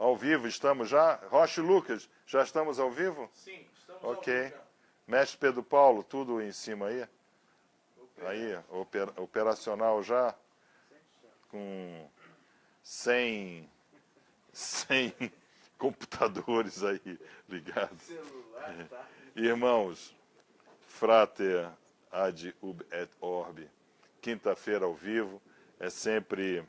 Ao vivo, estamos já? Rocha e Lucas, já estamos ao vivo? Sim, estamos Ok. ao vivo já. Mestre Pedro Paulo, tudo em cima aí? Aí, operacional já? Com 100 computadores aí ligados. Celular, tá? Irmãos, frater ad ub et orbi, quinta-feira ao vivo, é sempre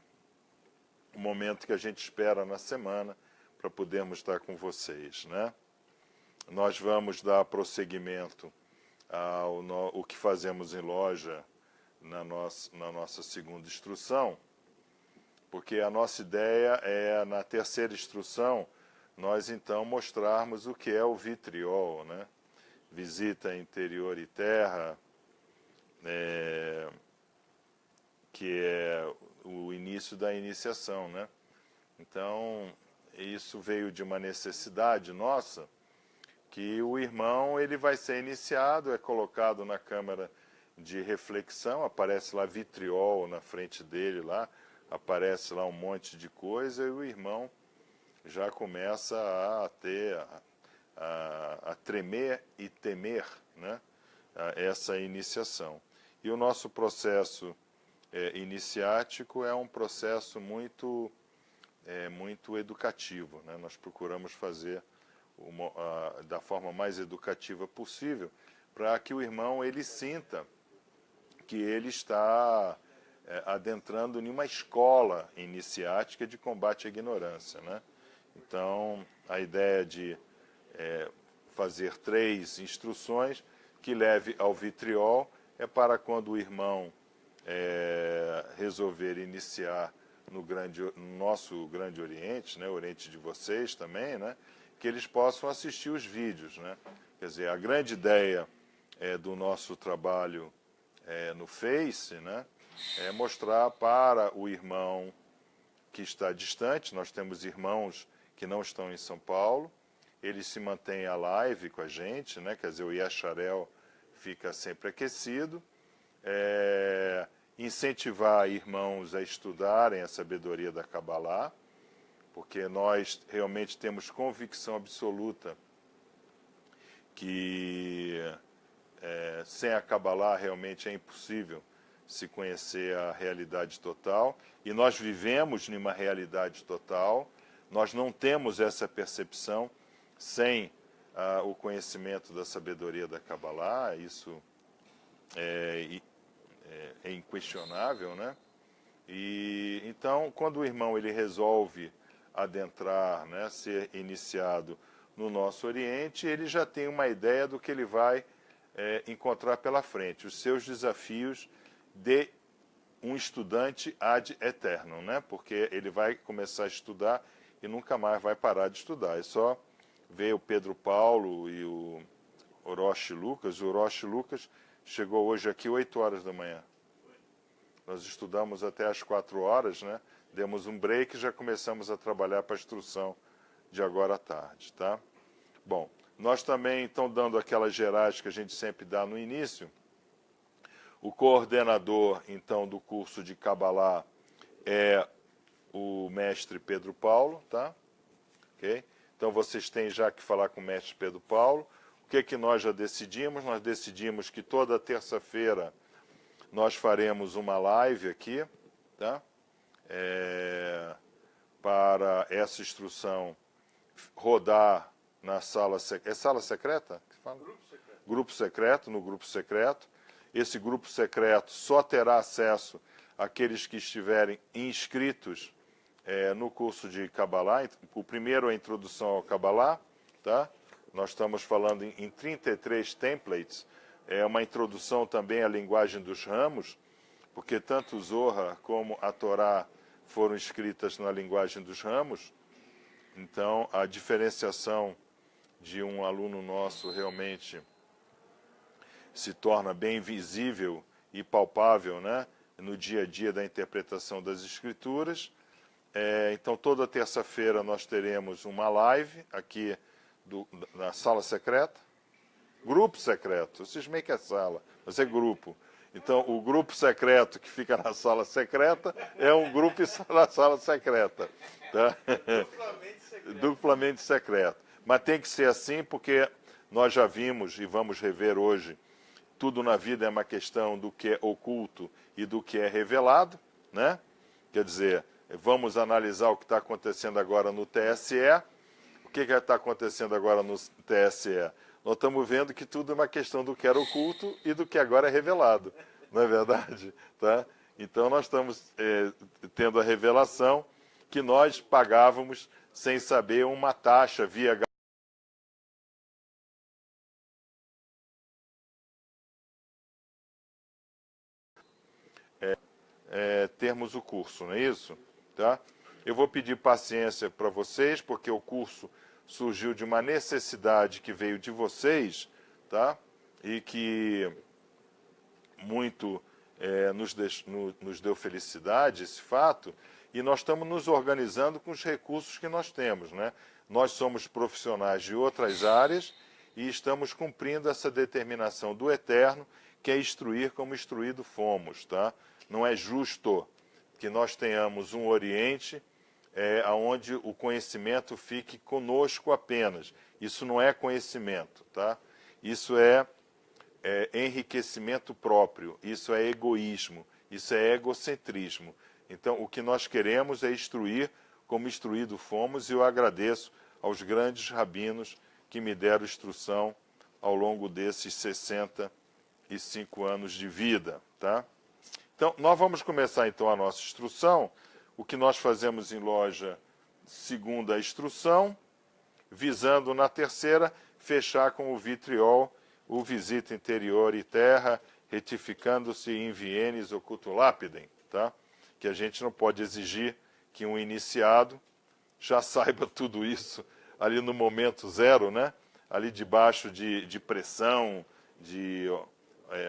o momento que a gente espera na semana para podermos estar com vocês, né? Nós vamos dar prosseguimento ao que fazemos em loja na nossa segunda instrução, porque a nossa ideia é, na terceira instrução, nós então mostrarmos o que é o vitriol, né? Visita interior e terra, que é o início da iniciação, né? Então, isso veio de uma necessidade nossa, que o irmão ele vai ser iniciado, é colocado na câmara de reflexão, aparece lá vitriol na frente dele, lá aparece lá um monte de coisa, e o irmão já começa a ter, a tremer e temer, né, essa iniciação. E o nosso processo iniciático é um processo muito educativo, né? Nós procuramos fazer da forma mais educativa possível, para que o irmão ele sinta que ele está adentrando em uma escola iniciática de combate à ignorância, né? Então, a ideia de fazer 3 instruções que leve ao vitriol é para quando o irmão resolver iniciar no nosso Grande Oriente, né, Oriente de vocês também, né, que eles possam assistir os vídeos, né? Quer dizer, a grande ideia do nosso trabalho no Face, né, é mostrar para o irmão que está distante. Nós temos irmãos que não estão em São Paulo, eles se mantêm a live com a gente, né, quer dizer, o Yacharel fica sempre aquecido, incentivar irmãos a estudarem a sabedoria da Kabbalah, porque nós realmente temos convicção absoluta que sem a Kabbalah realmente é impossível se conhecer a realidade total, e nós vivemos numa realidade total, nós não temos essa percepção sem o conhecimento da sabedoria da Kabbalah, isso é inquestionável, né? E então, quando o irmão ele resolve adentrar, né, ser iniciado no nosso Oriente, ele já tem uma ideia do que ele vai encontrar pela frente, os seus desafios de um estudante ad eternum, né? Porque ele vai começar a estudar e nunca mais vai parar de estudar. É só ver o Pedro Paulo e o Orochi Lucas. O Orochi Lucas chegou hoje aqui 8 horas da manhã. Nós estudamos até às 4 horas, né? Demos um break e já começamos a trabalhar para a instrução de agora à tarde, tá? Bom, nós também estamos dando aquelas gerais que a gente sempre dá no início. O coordenador, então, do curso de Kabbalah é o mestre Pedro Paulo, tá? Ok? Então, vocês têm já que falar com o mestre Pedro Paulo. O que nós já decidimos? Nós decidimos que toda terça-feira nós faremos uma live aqui, tá? Para essa instrução rodar na sala secreta. É sala secreta? Que fala? Grupo secreto. Grupo secreto, no grupo secreto. Esse grupo secreto só terá acesso àqueles que estiverem inscritos no curso de Kabbalah. O primeiro é a introdução ao Kabbalah, tá? Nós estamos falando em 33 templates. É uma introdução também à linguagem dos ramos, porque tanto o Zohar como a Torá foram escritas na linguagem dos ramos. Então, a diferenciação de um aluno nosso realmente se torna bem visível e palpável, né, no dia a dia da interpretação das Escrituras. Então, toda terça-feira nós teremos uma live aqui na sala secreta. Grupo secreto, vocês meio que é sala, mas é grupo. Então, o grupo secreto que fica na sala secreta é um grupo na sala secreta. Tá? Duplamente secreto. Duplamente secreto. Mas tem que ser assim porque nós já vimos e vamos rever hoje, tudo na vida é uma questão do que é oculto e do que é revelado, né? Quer dizer, vamos analisar o que está acontecendo agora no TSE. O que está acontecendo agora no TSE? Nós estamos vendo que tudo é uma questão do que era oculto e do que agora é revelado, não é verdade? Tá? Então nós estamos tendo a revelação que nós pagávamos sem saber uma taxa via termos o curso, não é isso? Tá? Eu vou pedir paciência para vocês, porque o curso surgiu de uma necessidade que veio de vocês, tá? E que muito nos deu felicidade, esse fato, e nós estamos nos organizando com os recursos que nós temos, né? Nós somos profissionais de outras áreas e estamos cumprindo essa determinação do Eterno, que é instruir como instruído fomos, tá? Não é justo que nós tenhamos um Oriente onde o conhecimento fique conosco apenas. Isso não é conhecimento, tá? Isso é enriquecimento próprio, isso é egoísmo, isso é egocentrismo. Então, o que nós queremos é instruir como instruído fomos, e eu agradeço aos grandes rabinos que me deram instrução ao longo desses 65 anos de vida, tá? Então, nós vamos começar então a nossa instrução. O que nós fazemos em loja, segunda instrução, visando na terceira fechar com o vitriol, o visita interior e terra, retificando-se in vienes occultum lapidem, tá? Que a gente não pode exigir que um iniciado já saiba tudo isso ali no momento zero, né? Ali debaixo de pressão, de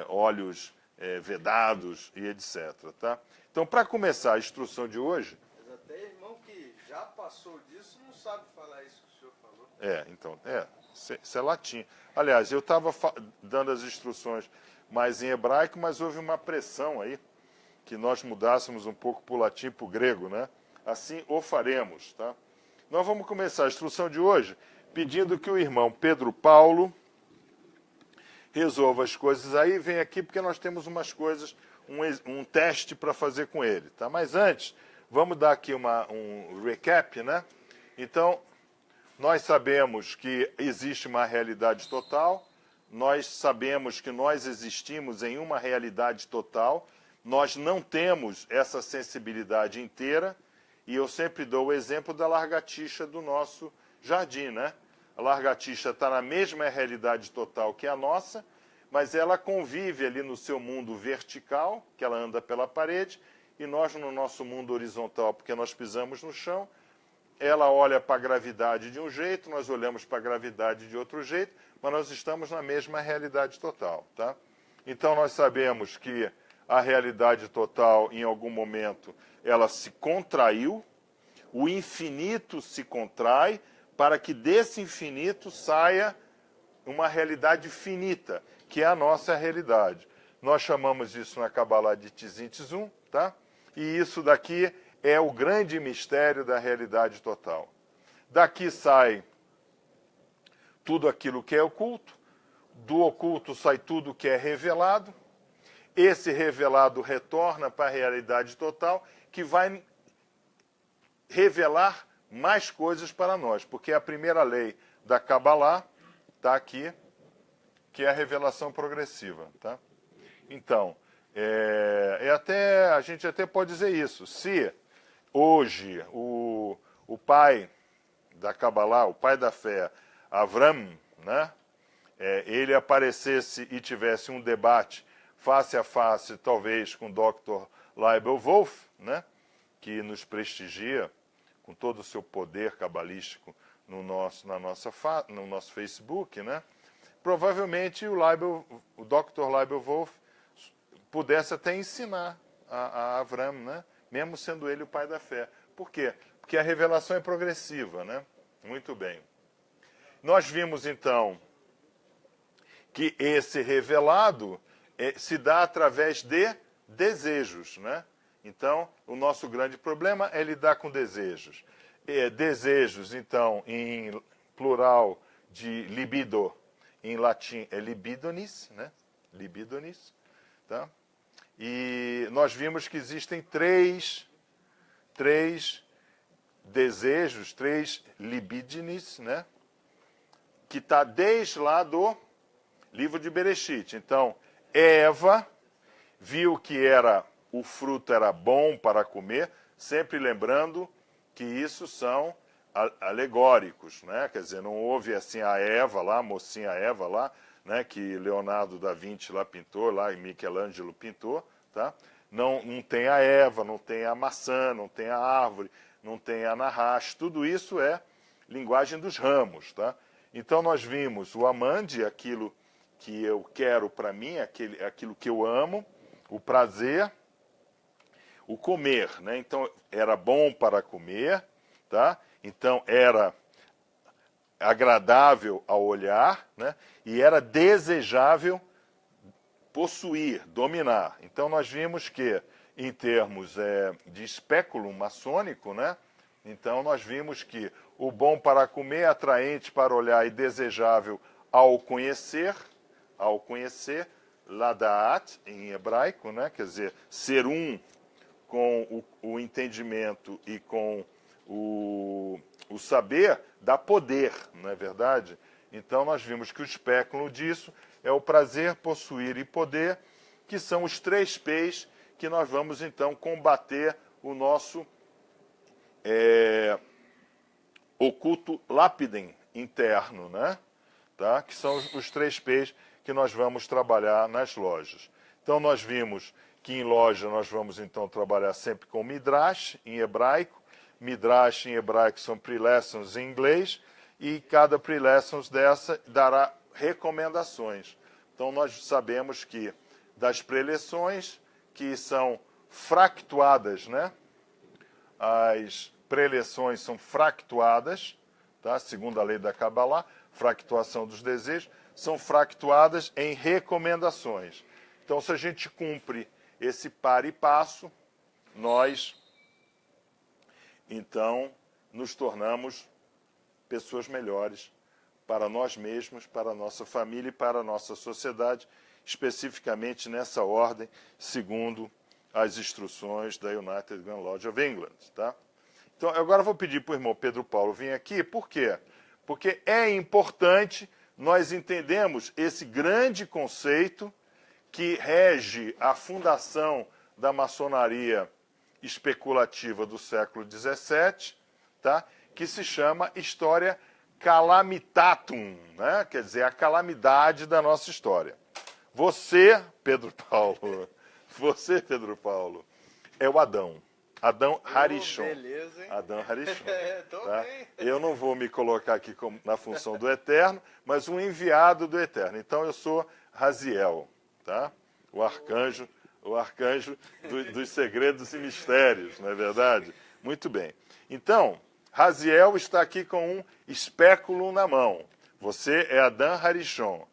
óleos vedados e etc. Tá? Então, para começar a instrução de hoje... Mas até irmão que já passou disso não sabe falar isso que o senhor falou. Então, isso é latim. Aliás, eu estava dando as instruções mais em hebraico, mas houve uma pressão aí, que nós mudássemos um pouco para o latim e para o grego, né? Assim o faremos, tá? Nós vamos começar a instrução de hoje pedindo que o irmão Pedro Paulo resolva as coisas aí, vem aqui porque nós temos umas coisas, um teste para fazer com ele, tá? Mas antes, vamos dar aqui um recap, né? Então, nós sabemos que existe uma realidade total, nós sabemos que nós existimos em uma realidade total, nós não temos essa sensibilidade inteira, e eu sempre dou o exemplo da lagartixa do nosso jardim, né? A lagartixa está na mesma realidade total que a nossa, mas ela convive ali no seu mundo vertical, que ela anda pela parede, e nós no nosso mundo horizontal, porque nós pisamos no chão. Ela olha para a gravidade de um jeito, nós olhamos para a gravidade de outro jeito, mas nós estamos na mesma realidade total, tá? Então nós sabemos que a realidade total, em algum momento, ela se contraiu, o infinito se contrai, para que desse infinito saia uma realidade finita, que é a nossa realidade. Nós chamamos isso na Kabbalah de Tzin Tzum, tá? E isso daqui é o grande mistério da realidade total. Daqui sai tudo aquilo que é oculto, do oculto sai tudo que é revelado, esse revelado retorna para a realidade total, que vai revelar mais coisas para nós, porque a primeira lei da Kabbalah está aqui, que é a revelação progressiva, tá? Então, a gente até pode dizer isso. Se hoje o pai da Kabbalah, o pai da fé, Avram, né, ele aparecesse e tivesse um debate face a face, talvez com o Dr. Leibel Wolf, né, que nos prestigia com todo o seu poder cabalístico no nosso Facebook, né, provavelmente o Dr. Leibel Wolf pudesse até ensinar a Avram, né, mesmo sendo ele o pai da fé. Por quê? Porque a revelação é progressiva, né? Muito bem. Nós vimos, então, que esse revelado, se dá através de desejos, né? Então, o nosso grande problema é lidar com desejos. Desejos, então, em plural de libido, em latim é libidonis, né? Libidonis, tá? E nós vimos que existem três desejos, três libidines, né? Que está desde lá do livro de Bereshit. Então, Eva viu que o fruto era bom para comer, sempre lembrando que isso são alegóricos, né? Quer dizer, não houve assim a Eva lá, a mocinha Eva lá, né? Que Leonardo da Vinci lá pintou, lá e Michelangelo pintou, tá? Não tem a Eva, não tem a maçã, não tem a árvore, não tem a narrache, tudo isso é linguagem dos ramos, tá? Então nós vimos o amande, aquilo que eu quero para mim, aquilo que eu amo, o prazer, o comer, né? Então era bom para comer, tá? Então era agradável ao olhar, né? E era desejável possuir, dominar. Então nós vimos que em termos de espéculo maçônico, né? Então nós vimos que o bom para comer, atraente para olhar e desejável ao conhecer, ladaat em hebraico, né? Quer dizer, ser um com o entendimento e com o saber dá poder, não é verdade? Então nós vimos que o espéculo disso é o prazer, possuir e poder, que são os três P's que nós vamos então combater o nosso oculto lapidem interno, né? Tá? Que são os três P's que nós vamos trabalhar nas lojas. Então nós vimos que em loja nós vamos então trabalhar sempre com Midrash, em hebraico. Midrash em hebraico são pre-lessons em inglês, e cada pre-lessons dessa dará recomendações. Então nós sabemos que das preleções, que são fractuadas, né? As preleções são fractuadas, tá? Segundo a lei da Kabbalah, fractuação dos desejos, são fractuadas em recomendações. Então, se a gente cumpre esse par e passo, nós, então, nos tornamos pessoas melhores para nós mesmos, para a nossa família e para a nossa sociedade, especificamente nessa ordem, segundo as instruções da United Gun Lodge of England. Tá? Então, agora eu vou pedir para o irmão Pedro Paulo vir aqui. Por quê? Porque é importante nós entendermos esse grande conceito que rege a fundação da maçonaria especulativa do século XVII, tá? Que se chama história calamitatum, né? Quer dizer, a calamidade da nossa história. Você, Pedro Paulo, é o Adão. Adão Harishon. Beleza, hein? Adão Harishon. Tô Tá? bem. Eu não vou me colocar aqui na função do Eterno, mas um enviado do Eterno. Então eu sou Raziel, tá? O arcanjo dos segredos e mistérios, não é verdade? Muito bem. Então, Raziel está aqui com um espéculo na mão. Você é Adão Harishon.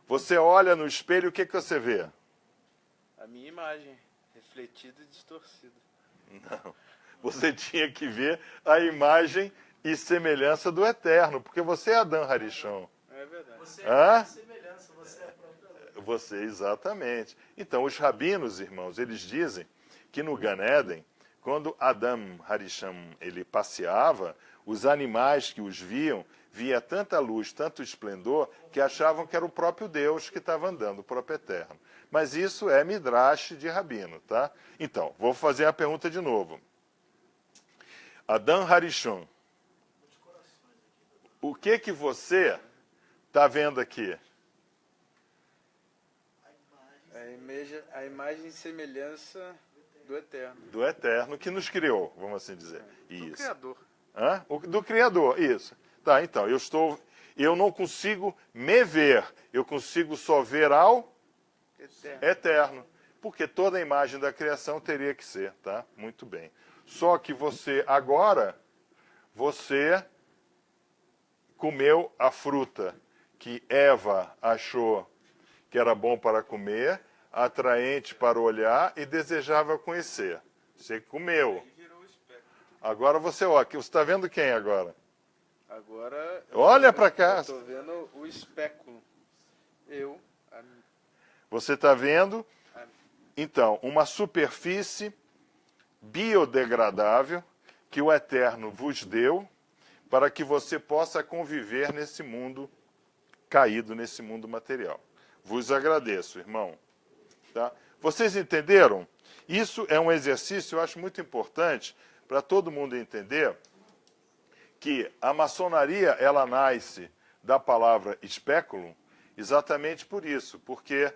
Você olha no espelho, o que você vê? A minha imagem, refletida e distorcida. Não. Você tinha que ver a imagem e semelhança do Eterno, porque você é Adão Harishon. É verdade. Você é a semelhança, você é a própria luz. Você, exatamente. Então, os rabinos, irmãos, eles dizem que no Gan Eden, quando Adão Harishon ele passeava, os animais que os via tanta luz, tanto esplendor, que achavam que era o próprio Deus que estava andando, o próprio Eterno. Mas isso é midrash de rabino, tá? Então, vou fazer a pergunta de novo. Adão Harishon, o que você está vendo aqui? A imagem e semelhança do Eterno. Do Eterno que nos criou, vamos assim dizer. Do Isso. Criador. Hã? Do Criador, isso. Tá, então, eu não consigo me ver, eu consigo só ver ao Eterno. Porque toda a imagem da criação teria que ser, tá? Muito bem. Só que você comeu a fruta que Eva achou que era bom para comer, atraente para o olhar e desejável conhecer. Você comeu. Aí virou o espectro. Agora você, ó, você está vendo quem agora? Agora. Olha para cá. Estou vendo o espéculo. Você está vendo, então, uma superfície biodegradável que o Eterno vos deu para que você possa conviver nesse mundo caído, nesse mundo material. Vos agradeço, irmão. Tá? Vocês entenderam? Isso é um exercício, eu acho muito importante, para todo mundo entender que a maçonaria, ela nasce da palavra speculum exatamente por isso, porque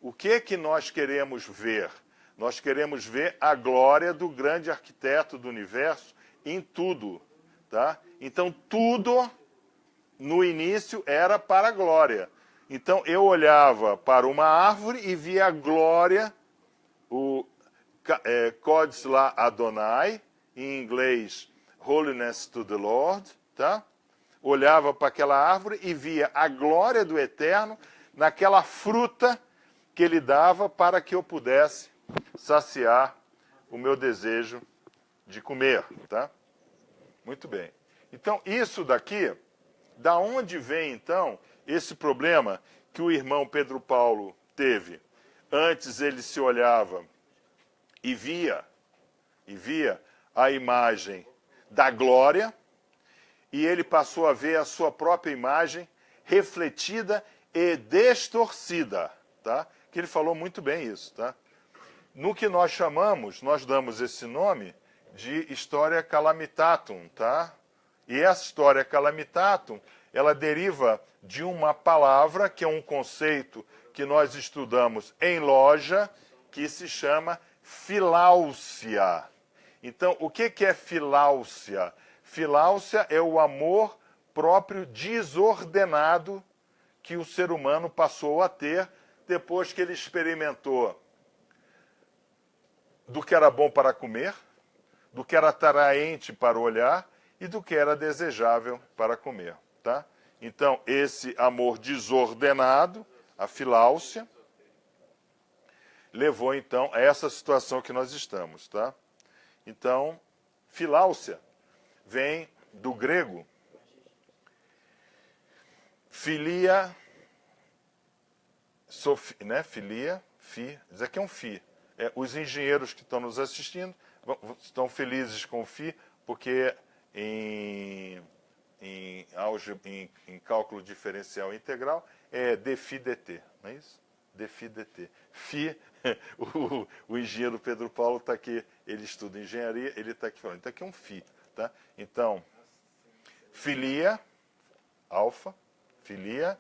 o que nós queremos ver? Nós queremos ver a glória do grande arquiteto do universo em tudo, tá? Então, tudo, no início, era para a glória. Então, eu olhava para uma árvore e via a glória, o Kodesh La Adonai, em inglês, Holiness to the Lord, tá? Olhava para aquela árvore e via a glória do Eterno naquela fruta que ele dava para que eu pudesse saciar o meu desejo de comer, tá? Muito bem. Então, isso daqui, da onde vem, então, esse problema que o irmão Pedro Paulo teve? Antes ele se olhava e via a imagem da glória, e ele passou a ver a sua própria imagem refletida e distorcida, tá? Que ele falou muito bem isso, tá? No que nós chamamos, nós damos esse nome de história calamitatum, tá? E essa história calamitatum, ela deriva de uma palavra, que é um conceito que nós estudamos em loja, que se chama filáusia. Então, o que é filáusia? Filáusia é o amor próprio desordenado que o ser humano passou a ter depois que ele experimentou do que era bom para comer, do que era atraente para o olhar e do que era desejável para comer, tá? Então, esse amor desordenado, a filáusia, levou, então, a essa situação que nós estamos, tá? Então, filáusia vem do grego filia, né? Filia, isso aqui é um fi. Os engenheiros que estão nos assistindo estão felizes com o fi, porque em cálculo diferencial integral é dφ dt, não é isso? dφ dt. Φ, o engenheiro Pedro Paulo está aqui, ele estuda engenharia, ele está aqui falando, então aqui é um φ, tá? Então, filia, alfa, filia,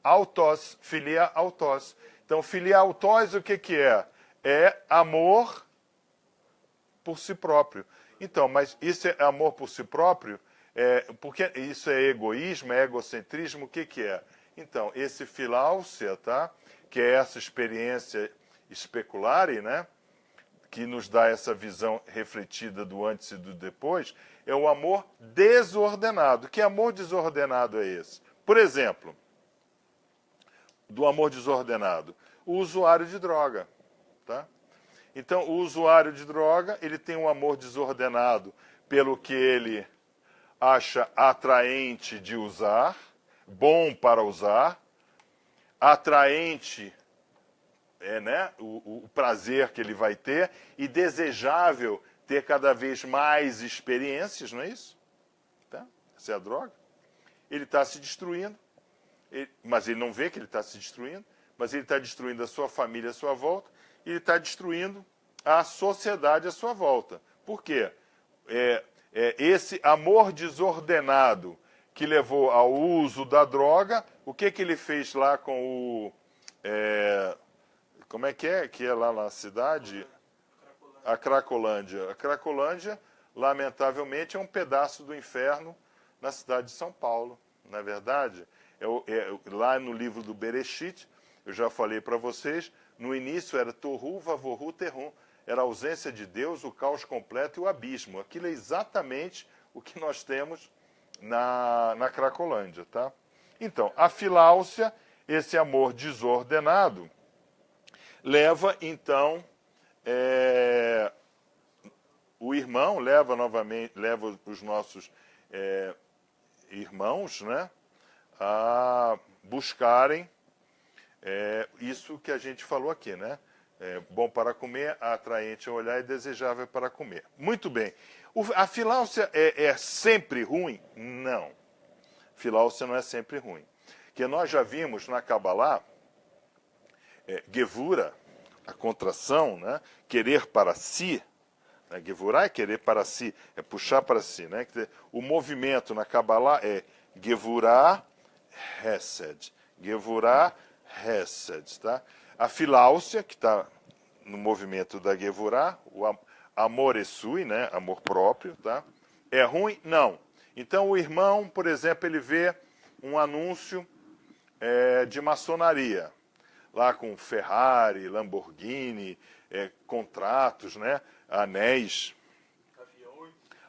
autos, filia, autos. Então, filia, autos, o que é? É amor por si próprio. Então, mas isso é amor por si próprio? Porque isso é egoísmo, é egocentrismo, o que é? Então, esse filáusia, tá? Que é essa experiência especulare, né? Que nos dá essa visão refletida do antes e do depois, é o amor desordenado. Que amor desordenado é esse? Por exemplo, do amor desordenado, o usuário de droga, tá? Então, o usuário de droga, ele tem um amor desordenado pelo que ele acha atraente de usar, bom para usar, atraente, né, o prazer que ele vai ter, e desejável ter cada vez mais experiências, não é isso? Tá? Essa é a droga. Ele está se destruindo, mas ele não vê que ele está se destruindo, mas ele está destruindo a sua família à sua volta, e ele está destruindo a sociedade à sua volta. Por quê? Esse amor desordenado que levou ao uso da droga, o que ele fez lá com o... como é? Que é lá na cidade? A Cracolândia. A Cracolândia, lamentavelmente, é um pedaço do inferno na cidade de São Paulo, não é verdade? Lá no livro do Bereshit, eu já falei para vocês, no início era Tohu, Vavohu, Terrum. Era a ausência de Deus, o caos completo e o abismo. Aquilo é exatamente o que nós temos na Cracolândia, tá? Então, a filáusia, esse amor desordenado, leva, então, o irmão leva novamente, leva os nossos irmãos, né, a buscarem isso que a gente falou aqui, né? Bom para comer, atraente ao olhar e desejável para comer. Muito bem. A filáusia é sempre ruim? Não. Filáusia não é sempre ruim. Que nós já vimos na Kabbalah, Gevura, a contração, né? Querer para si, né? Gevurah é querer para si, é puxar para si, né? O movimento na Kabbalah é Gevurah Hesed. Gevurah Hesed, tá? A filáusia, que está no movimento da Gevurah, o amor esui, né? Amor próprio, tá? É ruim? Não. Então o irmão, por exemplo, ele vê um anúncio de maçonaria, lá com Ferrari, Lamborghini, contratos, né? Anéis,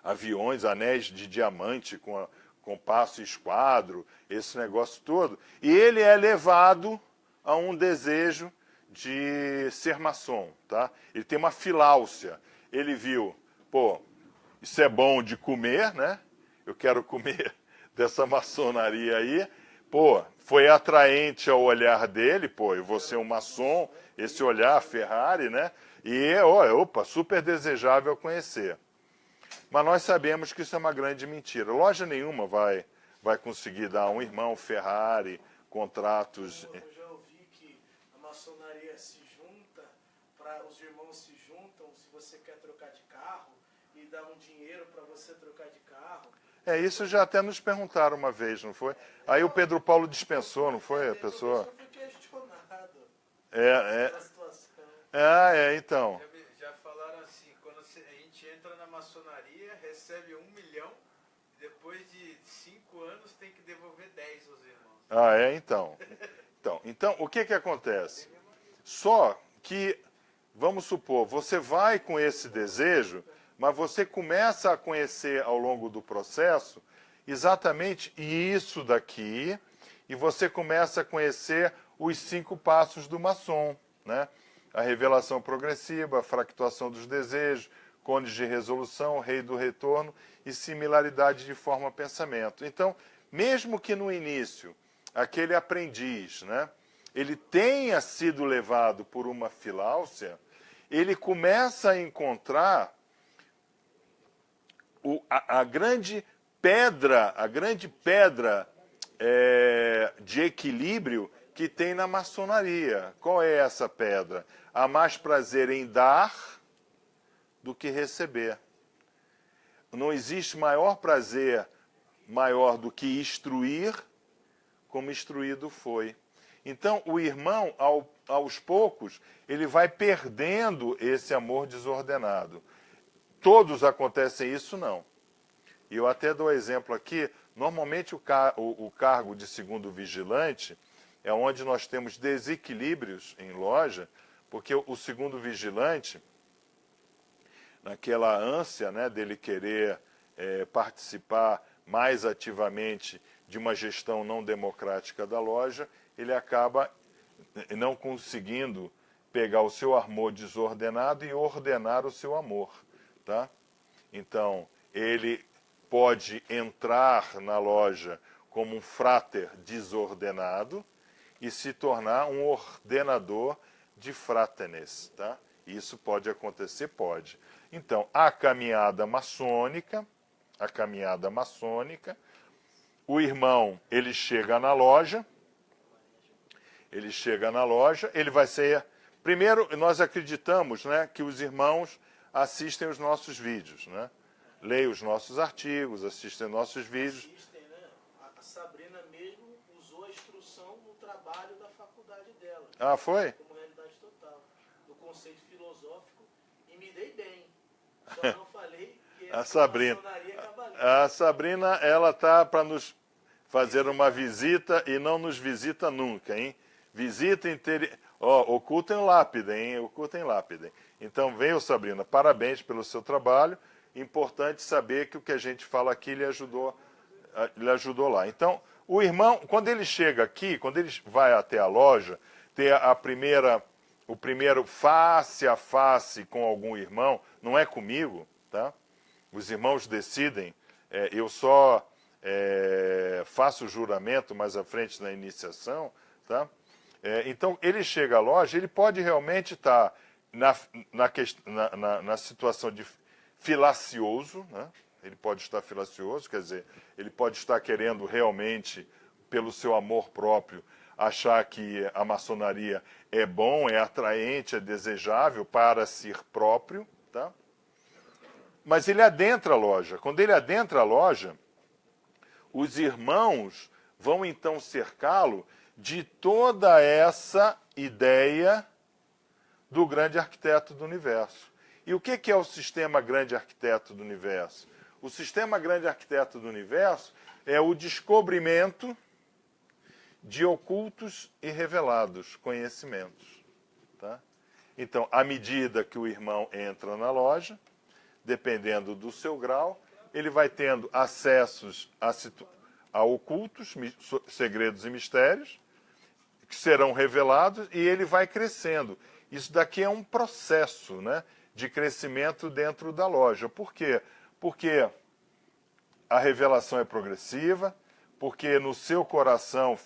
aviões, anéis de diamante com passo e esquadro, esse negócio todo. E ele é levado a um desejo de ser maçom, tá? Ele tem uma filáusia. Ele viu, pô, isso é bom de comer, né? Eu quero comer dessa maçonaria aí. Pô, foi atraente ao olhar dele, pô, eu vou ser um maçom, esse olhar, Ferrari, né? E, opa, super desejável conhecer. Mas nós sabemos que isso é uma grande mentira. Loja nenhuma vai conseguir dar a um irmão Ferrari, contratos. Eu já ouvi que a maçonaria se junta, os irmãos se juntam, se você quer trocar de carro, e dá um dinheiro para você trocar de carro. Isso já até nos perguntaram uma vez, não foi? Aí o Pedro Paulo dispensou, não foi, a pessoa? Eu fui questionado pela situação. Então. Já falaram assim, quando a gente entra na maçonaria, recebe 1 milhão, depois de 5 anos tem que devolver 10 aos irmãos. Então, o que acontece? Só que, vamos supor, você vai com esse desejo, mas você começa a conhecer ao longo do processo exatamente isso daqui, e você começa a conhecer os 5 passos do maçom, né? A revelação progressiva, a fractuação dos desejos, cônjuge de resolução, rei do retorno e similaridade de forma-pensamento. Então, mesmo que no início aquele aprendiz, né, ele tenha sido levado por uma filáusia, ele começa a encontrar a grande pedra de equilíbrio que tem na maçonaria. Qual é essa pedra? Há mais prazer em dar do que receber. Não existe maior prazer maior do que instruir, como instruído foi. Então, o irmão, aos poucos, ele vai perdendo esse amor desordenado. Todos acontecem isso? Não. E eu até dou exemplo aqui, normalmente o cargo de segundo vigilante é onde nós temos desequilíbrios em loja, porque o segundo vigilante, naquela ânsia, né, dele querer participar mais ativamente de uma gestão não democrática da loja, ele acaba não conseguindo pegar o seu amor desordenado e ordenar o seu amor. Tá? Então, ele pode entrar na loja como um fráter desordenado e se tornar um ordenador de fraternes. Tá? Isso pode acontecer? Pode. Então, a caminhada maçônica, o irmão, ele chega na loja, ele vai ser... Primeiro, nós acreditamos, né, que os irmãos assistem os nossos vídeos, né? Leem os nossos artigos, assistem nossos vídeos. Assistem, né? A Sabrina mesmo usou a instrução no trabalho da faculdade dela. Ah, foi? Como realidade total. Do conceito filosófico, e me dei bem. Só não falei que a Sabrina. A Sabrina, ela tá para nos fazer uma visita e não nos visita nunca, hein? Visita ocultem lápide, hein? Ocultem lápide. Então, venham, Sabrina, parabéns pelo seu trabalho. Importante saber que o que a gente fala aqui lhe ajudou lá. Então, o irmão, quando ele chega aqui, quando ele vai até a loja, tem a primeira o primeiro face a face com algum irmão, não é comigo, tá? Os irmãos decidem, eu só faço o juramento mais à frente na iniciação, tá? Então, ele chega à loja, ele pode realmente estar na situação de filacioso, né? Ele pode estar filacioso, quer dizer, ele pode estar querendo realmente, pelo seu amor próprio, achar que a maçonaria é bom, é atraente, é desejável para si próprio, tá? Mas ele adentra a loja. Quando ele adentra a loja, os irmãos vão então cercá-lo de toda essa ideia do grande arquiteto do universo. E o que é o sistema grande arquiteto do universo? O sistema grande arquiteto do universo é o descobrimento de ocultos e revelados conhecimentos. Tá? Então, à medida que o irmão entra na loja, dependendo do seu grau, ele vai tendo acessos a ocultos, segredos e mistérios, que serão revelados, e ele vai crescendo. Isso daqui é um processo, né, de crescimento dentro da loja. Por quê? Porque a revelação é progressiva, porque no seu coração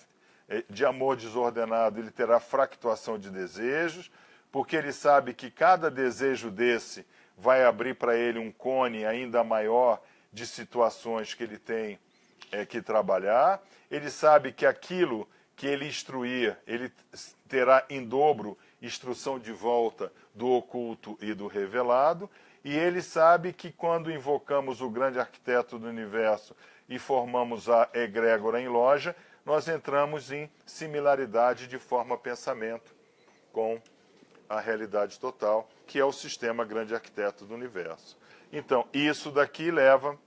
de amor desordenado ele terá fractuação de desejos, porque ele sabe que cada desejo desse vai abrir para ele um cone ainda maior de situações que ele tem que trabalhar. Ele sabe que aquilo que ele instruir, ele terá em dobro instrução de volta do oculto e do revelado. E ele sabe que quando invocamos o grande arquiteto do universo e formamos a egrégora em loja, nós entramos em similaridade de forma-pensamento com a realidade total, que é o sistema grande arquiteto do universo. Então, isso daqui leva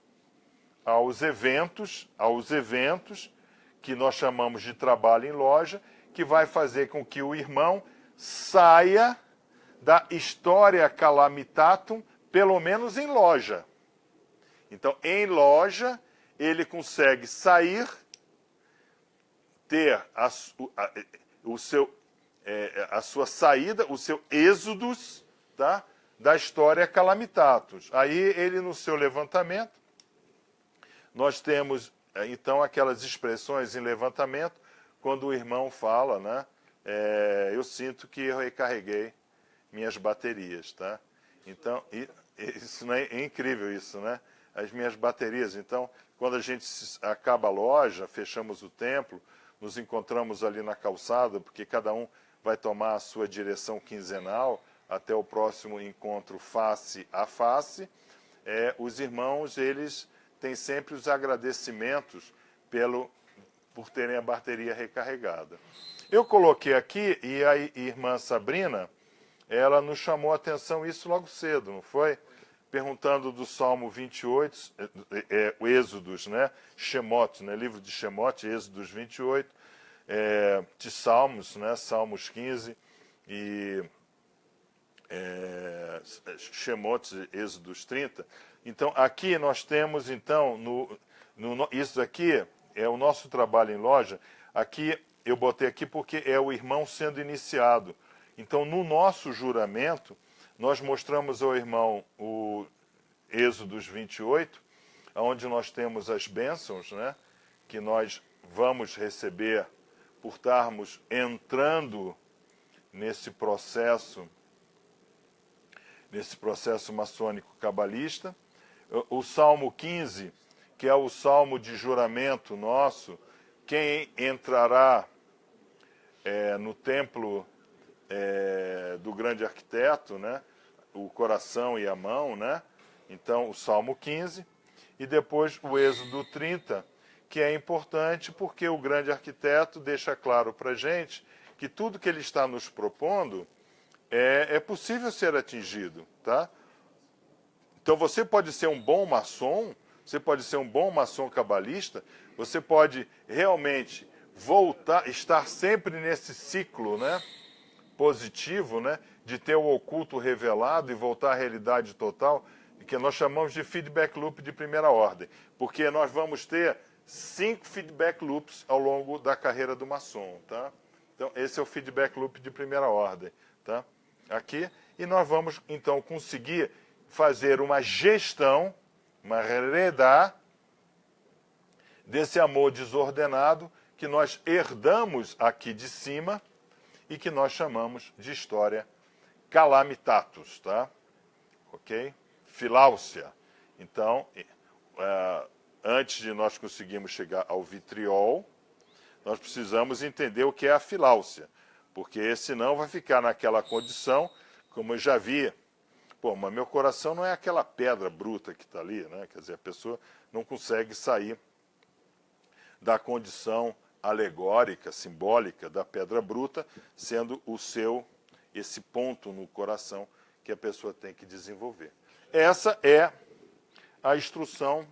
aos eventos que nós chamamos de trabalho em loja, que vai fazer com que o irmão saia da história calamitatum, pelo menos em loja. Então, em loja, ele consegue sair, ter a sua saída, o seu êxodus, tá, da história calamitatus. Aí, ele, no seu levantamento, nós temos, então, aquelas expressões em levantamento, quando o irmão fala, né, eu sinto que eu recarreguei minhas baterias, tá? Então, isso não é incrível isso, né? As minhas baterias. Então, quando a gente acaba a loja, fechamos o templo, nos encontramos ali na calçada, porque cada um vai tomar a sua direção quinzenal até o próximo encontro face a face. Os irmãos, eles têm sempre os agradecimentos por terem a bateria recarregada. Eu coloquei aqui, e a irmã Sabrina, ela nos chamou a atenção isso logo cedo, não foi? Perguntando do Salmo 28, o Êxodos, né? Shemot, né? Livro de Shemot, Êxodos 28, de Salmos, né? Salmos 15 e Shemot, Êxodos 30. Então, aqui nós temos, então, isso aqui é o nosso trabalho em loja. Aqui, eu botei aqui porque é o irmão sendo iniciado. Então, no nosso juramento, nós mostramos ao irmão o Êxodos 28, onde nós temos as bênçãos, né, que nós vamos receber por estarmos entrando nesse processo maçônico cabalista. O Salmo 15, que é o salmo de juramento nosso, quem entrará no templo do grande arquiteto, né? O coração e a mão, né? Então, o Salmo 15, e depois o Êxodo 30, que é importante porque o grande arquiteto deixa claro para a gente que tudo que ele está nos propondo é possível ser atingido, tá? Então, você pode ser um bom maçom, você pode ser um bom maçom cabalista, você pode realmente estar sempre nesse ciclo, né, positivo, né, de ter o oculto revelado e voltar à realidade total, que nós chamamos de feedback loop de primeira ordem, porque nós vamos ter 5 feedback loops ao longo da carreira do maçom, tá? Então, esse é o feedback loop de primeira ordem, tá? Aqui, e nós vamos, então, conseguir fazer uma gestão, uma redá, desse amor desordenado que nós herdamos aqui de cima e que nós chamamos de história calamitatus, tá? Ok? Filáusia. Então, antes de nós conseguirmos chegar ao vitriol, nós precisamos entender o que é a filáusia, porque senão vai ficar naquela condição, como eu já vi, pô, mas meu coração não é aquela pedra bruta que está ali, né? Quer dizer, a pessoa não consegue sair da condição alegórica, simbólica da pedra bruta, sendo esse ponto no coração que a pessoa tem que desenvolver. Essa é a instrução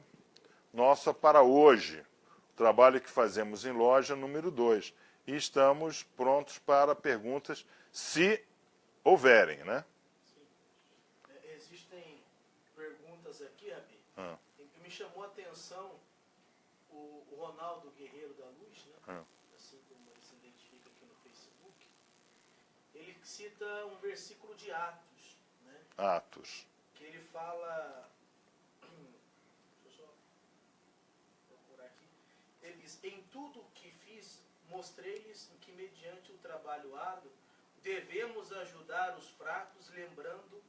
nossa para hoje, o trabalho que fazemos em loja número 2. E estamos prontos para perguntas, se houverem, né? Sim. Existem perguntas aqui, Rabi, em que me chamou a atenção o Ronaldo Guerreiro da Luz, né? Assim como ele se identifica aqui no Facebook. Ele cita um versículo de Atos, né? Atos. Que ele fala... Deixa eu só procurar aqui. Ele diz, em tudo o que fiz, mostrei-lhes que mediante o trabalho árduo, devemos ajudar os fracos, lembrando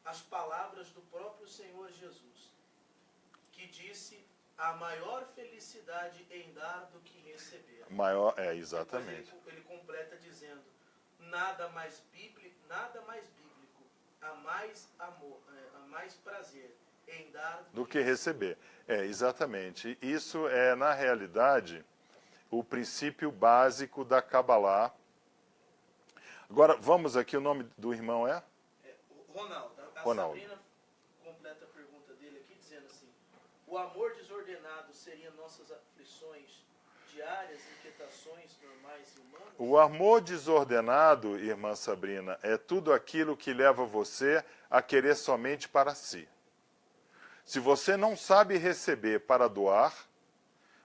as palavras do próprio Senhor Jesus, que disse, a maior felicidade em dar do que receber. Maior, exatamente. Ele completa dizendo, nada mais bíblico, há mais amor, há mais prazer em dar do que receber. Exatamente. Isso é, na realidade, o princípio básico da Kabbalah. Agora, vamos aqui, o nome do irmão é? Ronaldo. A Ronaldo. Sabrina completa a pergunta dele aqui, dizendo assim, o amor desordenado seria nossas aflições diárias, inquietações normais e humanas? O amor desordenado, irmã Sabrina, é tudo aquilo que leva você a querer somente para si. Se você não sabe receber para doar,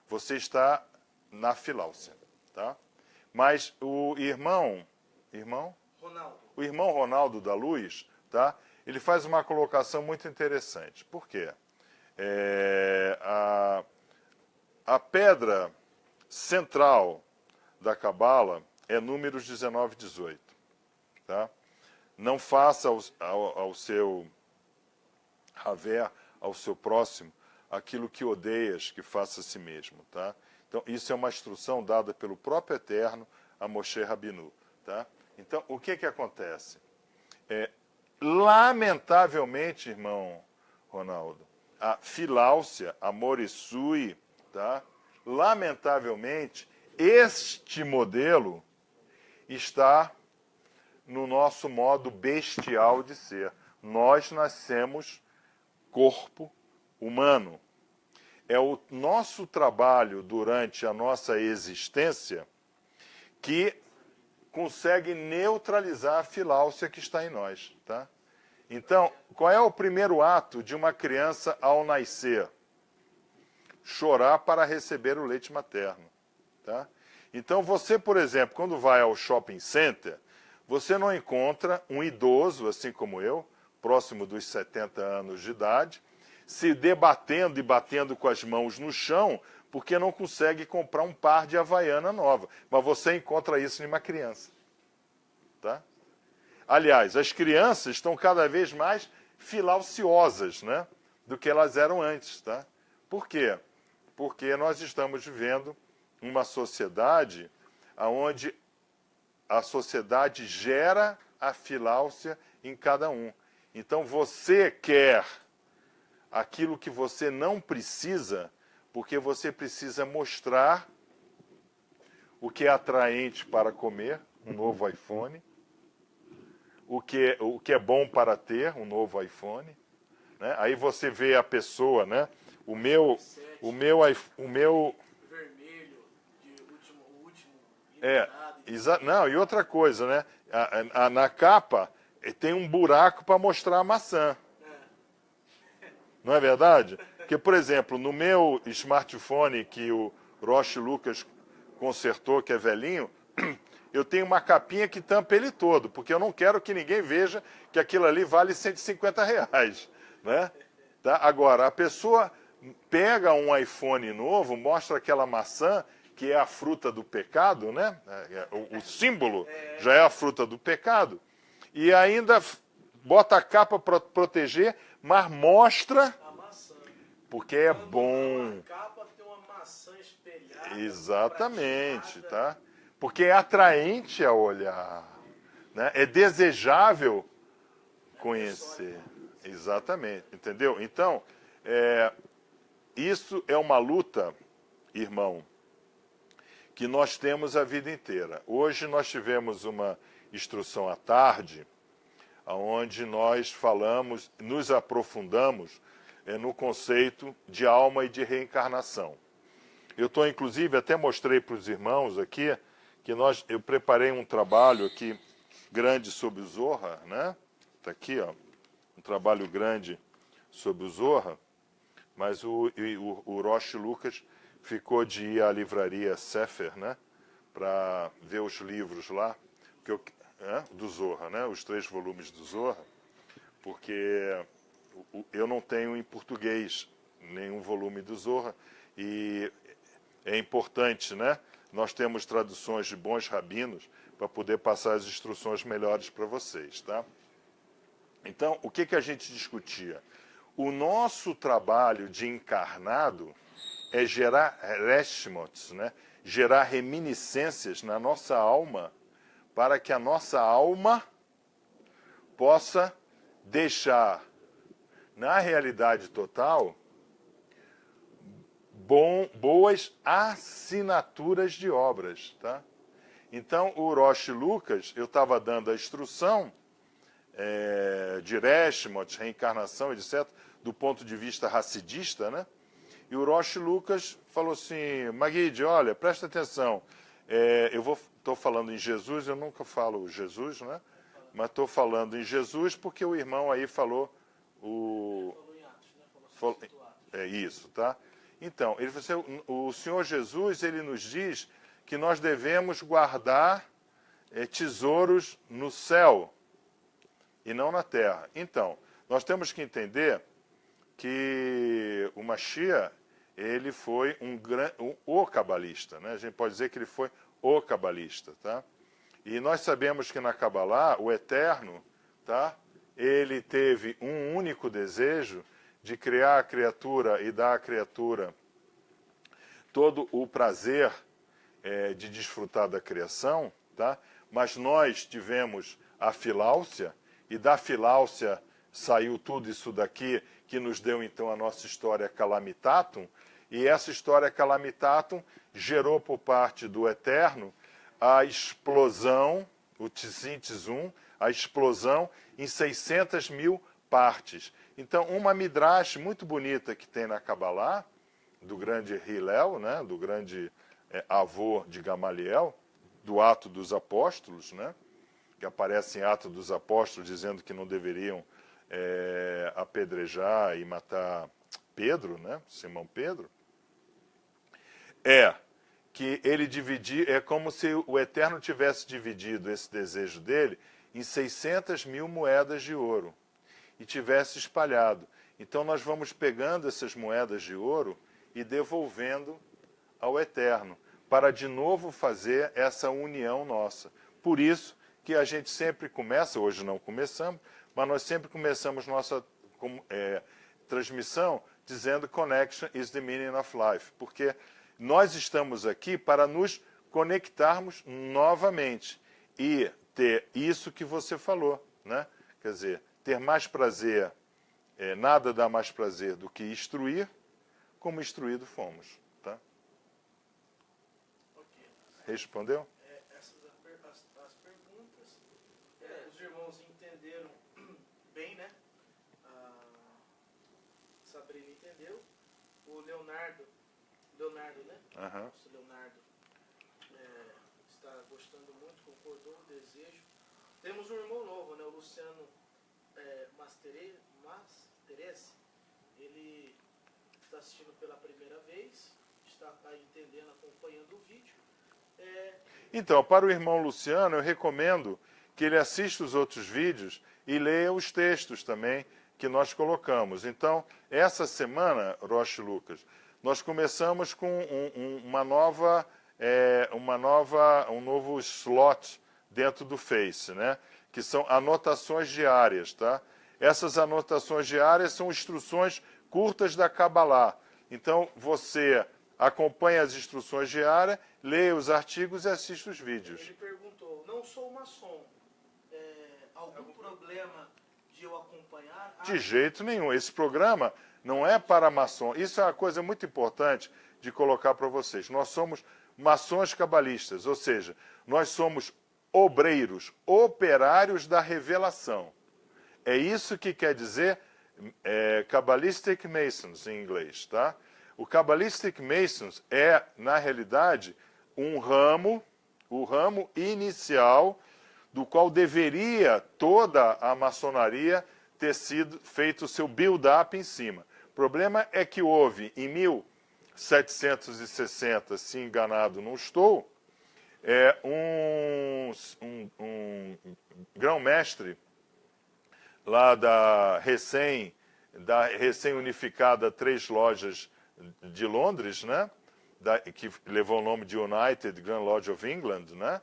você está na filáusia, tá? Mas o irmão Ronaldo. O irmão Ronaldo da Luz, tá? Ele faz uma colocação muito interessante. Por quê? A pedra central da Cabala é Números 19, 18. Tá? Não faça ao seu haver, ao seu próximo, aquilo que odeias, que faça a si mesmo. Tá? Então, isso é uma instrução dada pelo próprio Eterno a Moshe Rabinu. Tá? Então, o que acontece? Lamentavelmente, irmão Ronaldo, a filáusia, a morissui, tá? Lamentavelmente, este modelo está no nosso modo bestial de ser. Nós nascemos corpo humano. É o nosso trabalho durante a nossa existência que consegue neutralizar a filáusia que está em nós. Tá? Então, qual é o primeiro ato de uma criança ao nascer? Chorar para receber o leite materno. Tá? Então, você, por exemplo, quando vai ao shopping center, você não encontra um idoso, assim como eu, próximo dos 70 anos de idade, se debatendo e batendo com as mãos no chão, porque não consegue comprar um par de Havaiana nova. Mas você encontra isso em uma criança. Tá? Aliás, as crianças estão cada vez mais filauciosas, né, do que elas eram antes. Tá? Por quê? Porque nós estamos vivendo uma sociedade onde a sociedade gera a filáusia em cada um. Então, você quer aquilo que você não precisa, porque você precisa mostrar o que é atraente para comer, um novo iPhone, o que é bom para ter, um novo iPhone. Né? Aí você vê a pessoa, né? O meu vermelho, de último não, e outra coisa, né? Na capa tem um buraco para mostrar a maçã. Não é verdade? Porque, por exemplo, no meu smartphone que o Roche Lucas consertou, que é velhinho, eu tenho uma capinha que tampa ele todo, porque eu não quero que ninguém veja que aquilo ali vale R$150, né? Tá? Agora, a pessoa pega um iPhone novo, mostra aquela maçã, que é a fruta do pecado, né? O símbolo já é a fruta do pecado, e ainda bota a capa para proteger, mas mostra A maçã. porque é Quando bom. a capa tem uma maçã espelhada. Exatamente, prateada. tá? Porque é atraente ao olhar, né? É desejável conhecer. Exatamente, entendeu? Então, isso é uma luta, irmão, que nós temos a vida inteira. Hoje nós tivemos uma instrução à tarde, onde nós falamos, nos aprofundamos no conceito de alma e de reencarnação. Eu estou, inclusive, até mostrei para os irmãos aqui, que eu preparei um trabalho aqui grande sobre o Zohar, né? Está aqui, ó, um trabalho grande sobre o Zohar, mas o Rosh Lucas ficou de ir à livraria Sefer, né? Para ver os livros lá, do Zohar, né? Os 3 volumes do Zohar, porque eu não tenho em português nenhum volume do Zohar, e é importante, né? Nós temos traduções de bons rabinos para poder passar as instruções melhores para vocês, tá? Então, o que a gente discutia? O nosso trabalho de encarnado é gerar reshmots, né? Gerar reminiscências na nossa alma, para que a nossa alma possa deixar, na realidade total, boas assinaturas de obras, tá? Então, o Rosh Lucas, eu estava dando a instrução de Reshmot, reencarnação, etc., do ponto de vista racidista, né? E o Rosh Lucas falou assim, Maguide, olha, presta atenção, estou falando em Jesus, eu nunca falo Jesus, né? Mas estou falando em Jesus porque o irmão aí falou Falou em Atos, né? Falou é isso, tá? Então, ele falou assim, o Senhor Jesus, ele nos diz que nós devemos guardar tesouros no céu e não na terra. Então, nós temos que entender que o Mashiach, ele foi o cabalista, né? A gente pode dizer que ele foi o cabalista, tá? E nós sabemos que na Kabbalah, o Eterno, tá? Ele teve um único desejo de criar a criatura e dar à criatura todo o prazer de desfrutar da criação, tá? Mas nós tivemos a filáusia, e da filáusia saiu tudo isso daqui, que nos deu então a nossa história calamitatum, e essa história calamitatum gerou por parte do Eterno a explosão, o Tzim Tzum, a explosão em 600 mil partes. Então, uma midrash muito bonita que tem na Kabbalah, do grande Hillel, né, do grande avô de Gamaliel, do Ato dos Apóstolos, né, que aparece em Ato dos Apóstolos dizendo que não deveriam apedrejar e matar Pedro, né, Simão Pedro, que ele é como se o Eterno tivesse dividido esse desejo dele em 600 mil moedas de ouro e tivesse espalhado. Então nós vamos pegando essas moedas de ouro e devolvendo ao Eterno, para de novo fazer essa união nossa. Por isso que a gente sempre começa, hoje não começamos, mas nós sempre começamos nossa transmissão dizendo Connection is the meaning of life, porque nós estamos aqui para nos conectarmos novamente e ter isso que você falou, né? Quer dizer, ter mais prazer, nada dá mais prazer do que instruir, como instruído fomos, tá? Okay. Respondeu? As perguntas, os irmãos entenderam bem, né? Sabrina entendeu. O Leonardo, né? Uhum. O Leonardo está gostando muito, concordou o desejo. Temos um irmão novo, né? O Luciano Masterese. Ele está assistindo pela primeira vez, está entendendo, acompanhando o vídeo. Então, para o irmão Luciano, eu recomendo que ele assista os outros vídeos e leia os textos também que nós colocamos. Então, essa semana, Roche Lucas, nós começamos com um novo slot dentro do Face, né? Que são anotações diárias, tá? Essas anotações diárias são instruções curtas da Kabbalah. Então, você acompanha as instruções diárias, leia os artigos e assiste os vídeos. Ele perguntou, não sou maçom, algum problema de eu acompanhar? De jeito nenhum. Esse programa não é para maçom. Isso é uma coisa muito importante de colocar para vocês. Nós somos maçons cabalistas, ou seja, nós somos obreiros, operários da revelação. É isso que quer dizer Kabbalistic Masons em inglês, tá? O Kabbalistic Masons é, na realidade, o ramo inicial do qual deveria toda a maçonaria ter sido feito o seu build-up em cima. O problema é que houve, em 1760, se enganado não estou, um grão-mestre lá da recém-unificada Três Lojas de Londres, né? Que levou o nome de United Grand Lodge of England, né?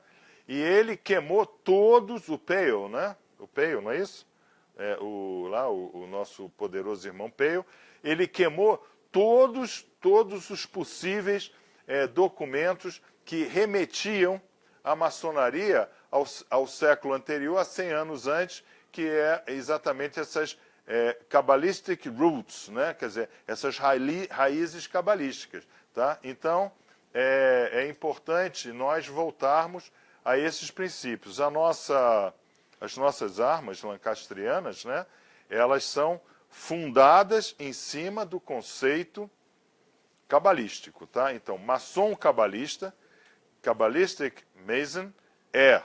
E ele queimou todos, o Pale, né? O Pale, não é isso? O nosso poderoso irmão Pale, ele queimou todos os possíveis documentos que remetiam à maçonaria ao século anterior, a 100 anos antes, que é exatamente essas Kabbalistic Roots, né? Quer dizer, essas raízes cabalísticas. Tá? Então, é importante nós voltarmos a esses princípios. As nossas armas lancastrianas, né? Elas são fundadas em cima do conceito cabalístico. Tá? Então, maçom cabalista, Kabbalistic Mason, é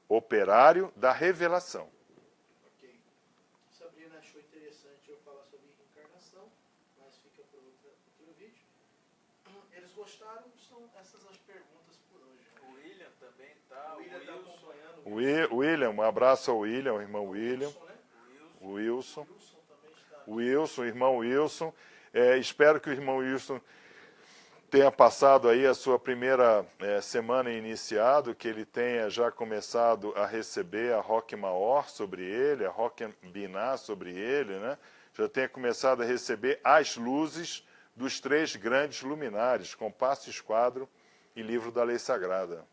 operário da revelação. Achou interessante eu falar sobre reencarnação, mas fica para outro vídeo. Eles gostaram, são essas as perguntas por hoje. O William também tá, o William está acompanhando. William, um abraço ao William, o irmão William. Wilson, né? O Wilson. O Wilson também está. O Wilson, o irmão Wilson. Espero que o irmão Wilson tenha passado aí a sua primeira semana iniciado, que ele tenha já começado a receber a Roque Maor sobre ele, a Roque Binah sobre ele, né? Já tenha começado a receber as luzes dos três grandes luminares, Compasso, Esquadro e Livro da Lei Sagrada.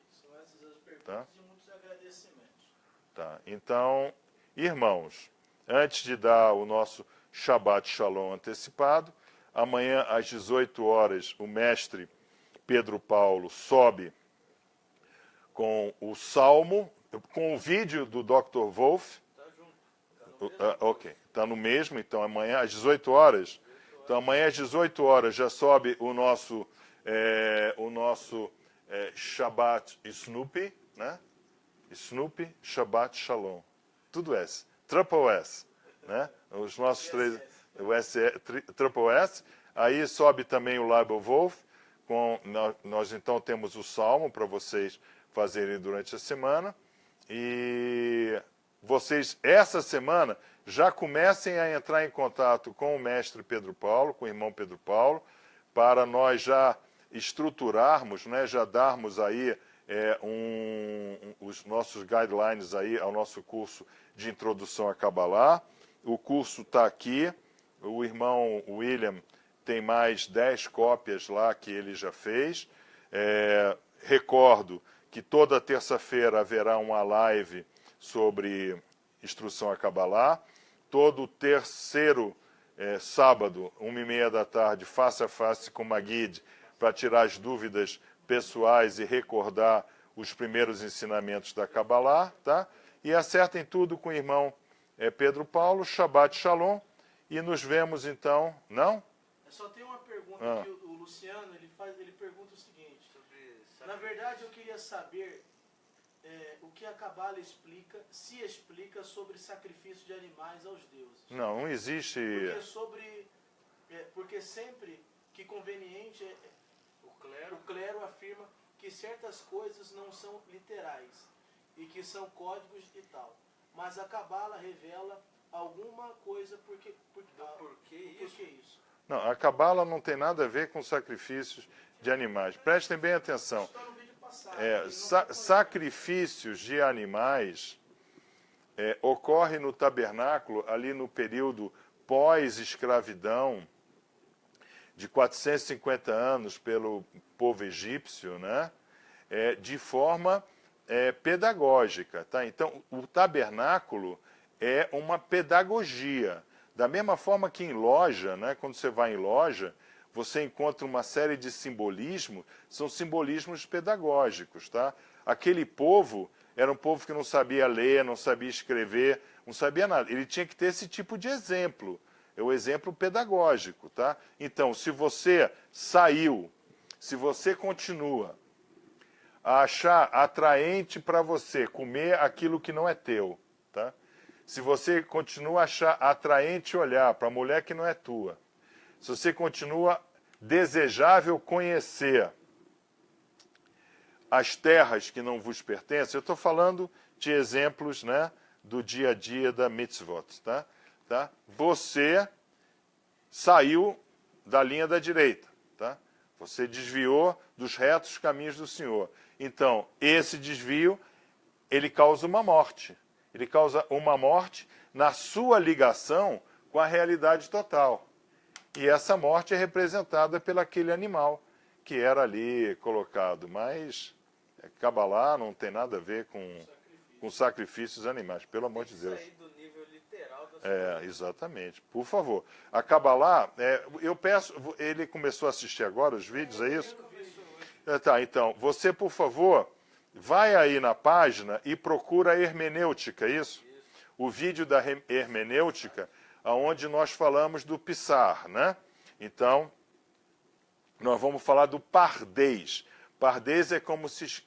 São essas as perguntas, tá? E muitos agradecimentos. Tá. Então, irmãos, antes de dar o nosso Shabbat Shalom antecipado, amanhã, às 18 horas, o mestre Pedro Paulo sobe com o Salmo, com o vídeo do Dr. Wolff. Tá junto. Tá no Ok, está no mesmo, então amanhã às 18 horas. Então amanhã às 18 horas já sobe o nosso Shabbat Snoopy, né? Snoopy, Shabbat Shalom. Tudo S. Triple S. Né? Os nossos três... O Triple S, aí sobe também o Libel Wolf, nós então temos o Salmo para vocês fazerem durante a semana, e vocês, essa semana, já comecem a entrar em contato com o mestre Pedro Paulo, com o irmão Pedro Paulo, para nós já estruturarmos, né, já darmos aí os nossos guidelines aí ao nosso curso de introdução a Kabbalah. O curso está aqui. O irmão William tem mais 10 cópias lá que ele já fez. Recordo que toda terça-feira haverá uma live sobre instrução a Kabbalah. Todo terceiro sábado, 1h30 da tarde, face a face com Maguid, para tirar as dúvidas pessoais e recordar os primeiros ensinamentos da Kabbalah. Tá? E acertem tudo com o irmão Pedro Paulo. Shabbat Shalom. E nos vemos então, não? Só tem uma pergunta que o Luciano, ele pergunta o seguinte. Na verdade, eu queria saber o que a Cabala explica, se explica sobre sacrifício de animais aos deuses. Não existe... Porque sempre que conveniente, o clero afirma que certas coisas não são literais e que são códigos e tal. Mas a Cabala revela alguma coisa por que isso. Não, a Cabala não tem nada a ver com sacrifícios de animais. Prestem bem atenção. Sacrifícios de animais ocorre no tabernáculo ali no período pós-escravidão de 450 anos pelo povo egípcio, né? De forma pedagógica. Tá? Então, o tabernáculo é uma pedagogia. Da mesma forma que em loja, né? Quando você vai em loja, você encontra uma série de simbolismos, são simbolismos pedagógicos. Tá? Aquele povo era um povo que não sabia ler, não sabia escrever, não sabia nada. Ele tinha que ter esse tipo de exemplo. É o exemplo pedagógico, tá? Então, se você saiu, se você continua a achar atraente para você comer aquilo que não é teu, tá? Se você continua a achar atraente olhar para a mulher que não é tua, se você continua desejável conhecer as terras que não vos pertencem, eu estou falando de exemplos, né, do dia a dia da mitzvot, tá? Tá? Você saiu da linha da direita, tá? Você desviou dos retos caminhos do Senhor. Então, esse desvio, ele causa uma morte. Ele causa uma morte na sua ligação com a realidade total. E essa morte é representada pelo aquele animal que era ali colocado. Mas Cabalá não tem nada a ver com sacrifícios animais, pelo amor de Deus. Exatamente. Por favor. A Cabalá, eu peço, ele começou a assistir agora os vídeos, é isso? Tá, então, você, por favor, vai aí na página e procura a hermenêutica, é isso? O vídeo da hermenêutica, onde nós falamos do Pissar, né? Então, nós vamos falar do pardês. Pardês é como se...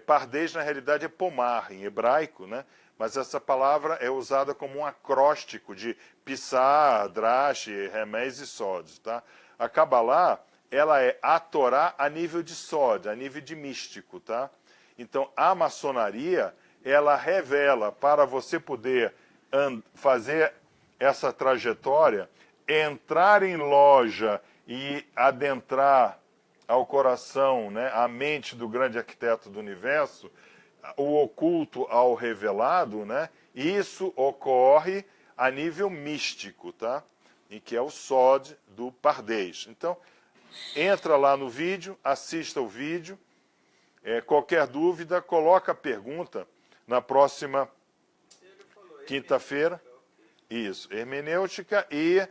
pardês, na realidade, é pomar, em hebraico, né? Mas essa palavra é usada como um acróstico de Pissar, Drash, Remés e Sod. Tá? A Cabalá, ela é a Torá a nível de Sod, a nível de místico. Tá? Então, a maçonaria, ela revela, para você poder fazer essa trajetória, entrar em loja e adentrar ao coração, né, à mente do grande arquiteto do universo, o oculto ao revelado, né, isso ocorre a nível místico, tá? E que é o Sod do Pardês. Então, entra lá no vídeo, assista o vídeo, qualquer dúvida, coloca a pergunta na próxima quinta-feira. Isso, hermenêutica, e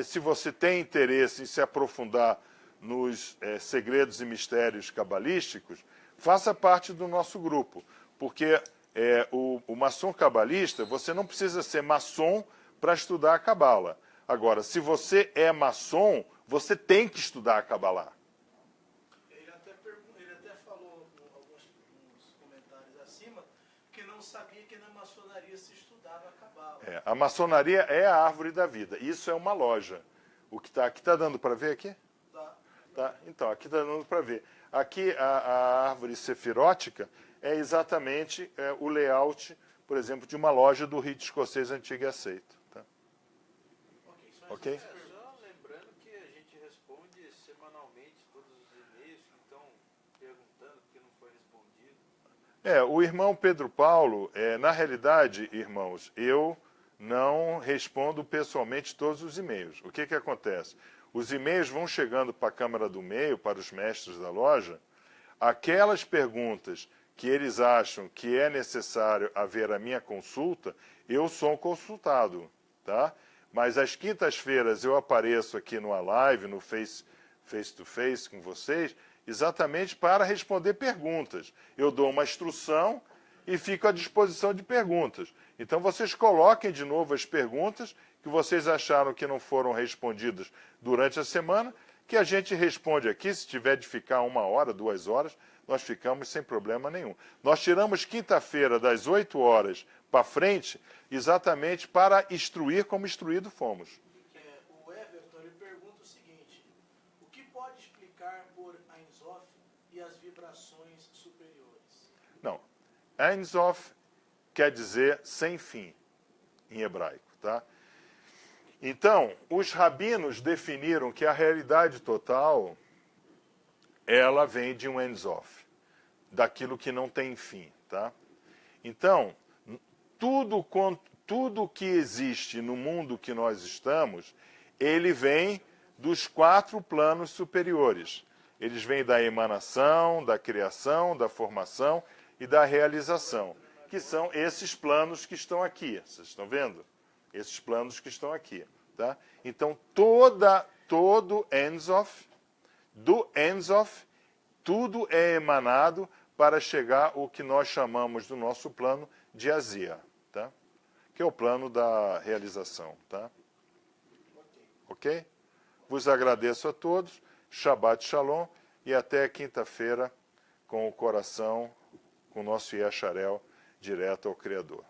se você tem interesse em se aprofundar nos segredos e mistérios cabalísticos, faça parte do nosso grupo, porque o maçom cabalista, você não precisa ser maçom para estudar a Cabala. Agora, se você é maçom, você tem que estudar a Cabala. Ele até falou em alguns comentários acima que não sabia que na maçonaria se estudava a Cabala. A maçonaria é a árvore da vida. Isso é uma loja. O que está aqui, está dando para ver aqui? Tá? Então, aqui está dando para ver. Aqui, a árvore sefirótica é exatamente o layout, por exemplo, de uma loja do rito escocês antigo e aceito. Tá? Ok? Só lembrando que a gente responde semanalmente todos os e-mails que estão perguntando porque não foi respondido. O irmão Pedro Paulo, na realidade, irmãos, eu não respondo pessoalmente todos os e-mails. O que acontece? Os e-mails vão chegando para a Câmara do Meio, para os mestres da loja, aquelas perguntas que eles acham que é necessário haver a minha consulta, eu sou consultado, tá? Mas às quintas-feiras eu apareço aqui numa live, no face to face com vocês, exatamente para responder perguntas. Eu dou uma instrução e fico à disposição de perguntas. Então vocês coloquem de novo as perguntas que vocês acharam que não foram respondidas durante a semana, que a gente responde aqui. Se tiver de ficar 1 hora, 2 horas, nós ficamos sem problema nenhum. Nós tiramos quinta-feira das 8 horas para frente, exatamente para instruir como instruído fomos. O Everton ele pergunta o seguinte: o que pode explicar por Ein Sof e as vibrações superiores. Não. Ein Sof quer dizer sem fim, em hebraico, tá? Então, os rabinos definiram que a realidade total, ela vem de um Ein Sof, daquilo que não tem fim, tá? Então, tudo que existe no mundo que nós estamos, ele vem dos 4 planos superiores. Eles vêm da emanação, da criação, da formação e da realização, que são esses planos que estão aqui. Vocês estão vendo? Esses planos que estão aqui. Tá? Então, todo Ein Sof, do Ein Sof, tudo é emanado para chegar ao que nós chamamos do nosso plano de Azia, tá? Que é o plano da realização. Tá? Ok? Vos agradeço a todos, Shabbat Shalom, e até quinta-feira com o coração, com o nosso Yesharel, direto ao Criador.